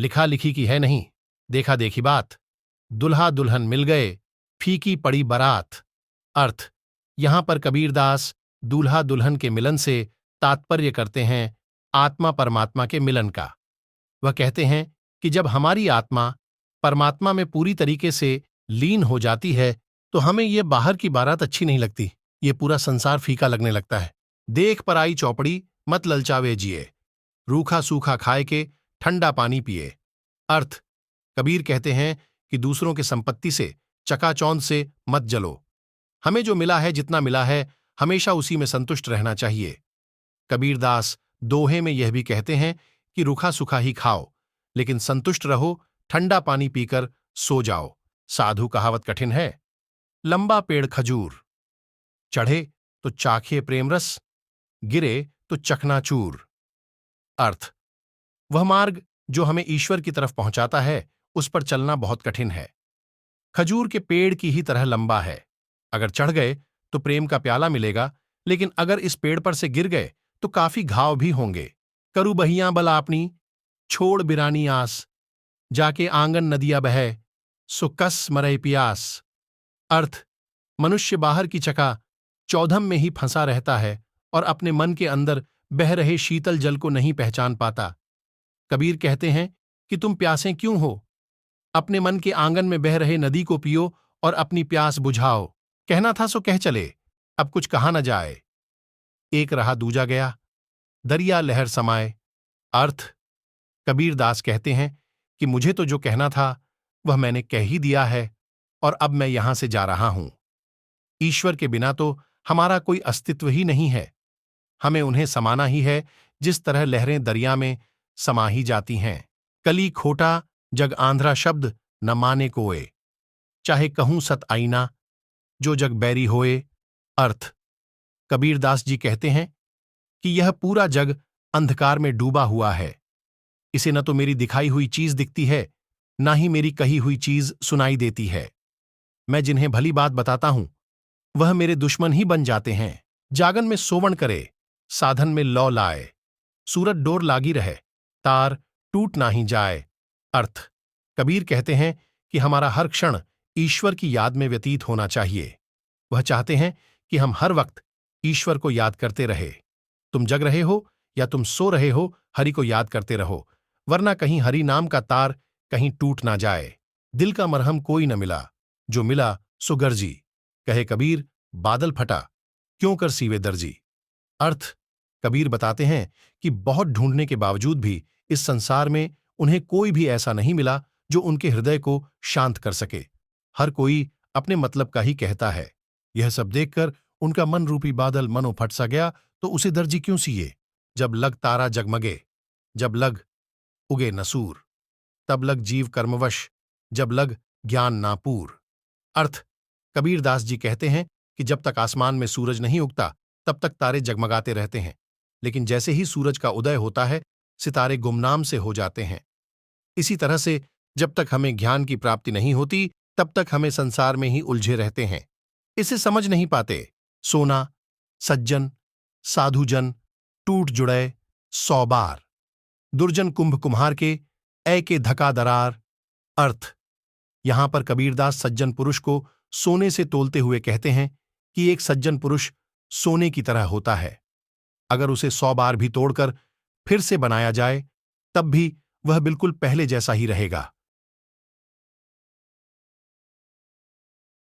लिखा लिखी की है नहीं, देखा देखी बात। दुल्हा दुल्हन मिल गए, फीकी पड़ी बारात। अर्थ, यहां पर कबीरदास दूल्हा दुल्हन के मिलन से तात्पर्य करते हैं आत्मा परमात्मा के मिलन का। वह कहते हैं कि जब हमारी आत्मा परमात्मा में पूरी तरीके से लीन हो जाती है तो हमें ये बाहर की बारात अच्छी नहीं लगती, ये पूरा संसार फीका लगने लगता है। देख पराई चौपड़ी मत ललचावे जिए, रूखा सूखा खाए के ठंडा पानी पिए। अर्थ, कबीर कहते हैं कि दूसरों के संपत्ति से चकाचौंध से मत जलो। हमें जो मिला है, जितना मिला है, हमेशा उसी में संतुष्ट रहना चाहिए। कबीरदास दोहे में यह भी कहते हैं कि रूखा सूखा ही खाओ, लेकिन संतुष्ट रहो, ठंडा पानी पीकर सो जाओ। साधु कहावत कठिन है। लंबा पेड़ खजूर, चढ़े तो चाखे प्रेम रस, गिरे तो चकनाचूर। अर्थ, वह मार्ग जो हमें ईश्वर की तरफ पहुंचाता है, उस पर चलना बहुत कठिन है। खजूर के पेड़ की ही तरह लंबा है। अगर चढ़ गए तो प्रेम का प्याला मिलेगा, लेकिन अगर इस पेड़ पर से गिर गए तो काफी घाव भी होंगे। करू बहियां बल आपनी, छोड़ बिरानी आस, जाके आंगन नदिया बहे, सो कस मरई पियास। अर्थ, मनुष्य बाहर की चका चौधम में ही फंसा रहता है और अपने मन के अंदर बह रहे शीतल जल को नहीं पहचान पाता। कबीर कहते हैं कि तुम प्यासे क्यों हो, अपने मन के आंगन में बह रहे नदी को पियो और अपनी प्यास बुझाओ। कहना था सो कह चले, अब कुछ कहा न जाए। एक रहा दूजा गया, दरिया लहर समाए। अर्थ, कबीरदास कहते हैं कि मुझे तो जो कहना था वह मैंने कह ही दिया है और अब मैं यहां से जा रहा हूं। ईश्वर के बिना तो हमारा कोई अस्तित्व ही नहीं है। हमें उन्हें समाना ही है जिस तरह लहरें दरिया में समा ही जाती हैं। कली खोटा जग आंध्रा शब्द न माने कोए, चाहे कहूं सत आईना जो जग बैरी होए। अर्थ, कबीरदास जी कहते हैं कि यह पूरा जग अंधकार में डूबा हुआ है। इसे न तो मेरी दिखाई हुई चीज दिखती है, ना ही मेरी कही हुई चीज सुनाई देती है। मैं जिन्हें भली बात बताता हूं वह मेरे दुश्मन ही बन जाते हैं। जागन में सोवण करे, साधन में लौ लाए, सूरत डोर लागी रहे, तार टूट ना ही जाए। अर्थ, कबीर कहते हैं कि हमारा हर क्षण ईश्वर की याद में व्यतीत होना चाहिए। वह चाहते हैं कि हम हर वक्त ईश्वर को याद करते रहे। तुम जग रहे हो या तुम सो रहे हो, हरि को याद करते रहो, वरना कहीं हरि नाम का तार कहीं टूट ना जाए। दिल का मरहम कोई न मिला, जो मिला सो गर्जी। कहे कबीर, बादल फटा क्यों कर सीवे दर्जी। अर्थ, कबीर बताते हैं कि बहुत ढूंढने के बावजूद भी इस संसार में उन्हें कोई भी ऐसा नहीं मिला जो उनके हृदय को शांत कर सके। हर कोई अपने मतलब का ही कहता है। यह सब देखकर उनका मन रूपी बादल मनो फट सा गया, तो उसे दर्जी क्यों सिए। जब लग तारा जगमगे, जब लग उगे नसूर, तब लग जीव कर्मवश, जब लग ज्ञान नापूर। अर्थ, कबीरदास जी कहते हैं कि जब तक आसमान में सूरज नहीं उगता तब तक तारे जगमगाते रहते हैं, लेकिन जैसे ही सूरज का उदय होता है सितारे गुमनाम से हो जाते हैं। इसी तरह से जब तक हमें ज्ञान की प्राप्ति नहीं होती तब तक हमें संसार में ही उलझे रहते हैं। इसे समझ नहीं पाते। सोना सज्जन साधुजन टूट जुड़े 100 बार, दुर्जन कुंभ कुम्हार के ऐ के धका दरार। अर्थ, यहां पर कबीरदास सज्जन पुरुष को सोने से तोलते हुए कहते हैं कि एक सज्जन पुरुष सोने की तरह होता है। अगर उसे 100 बार भी तोड़कर फिर से बनाया जाए तब भी वह बिल्कुल पहले जैसा ही रहेगा।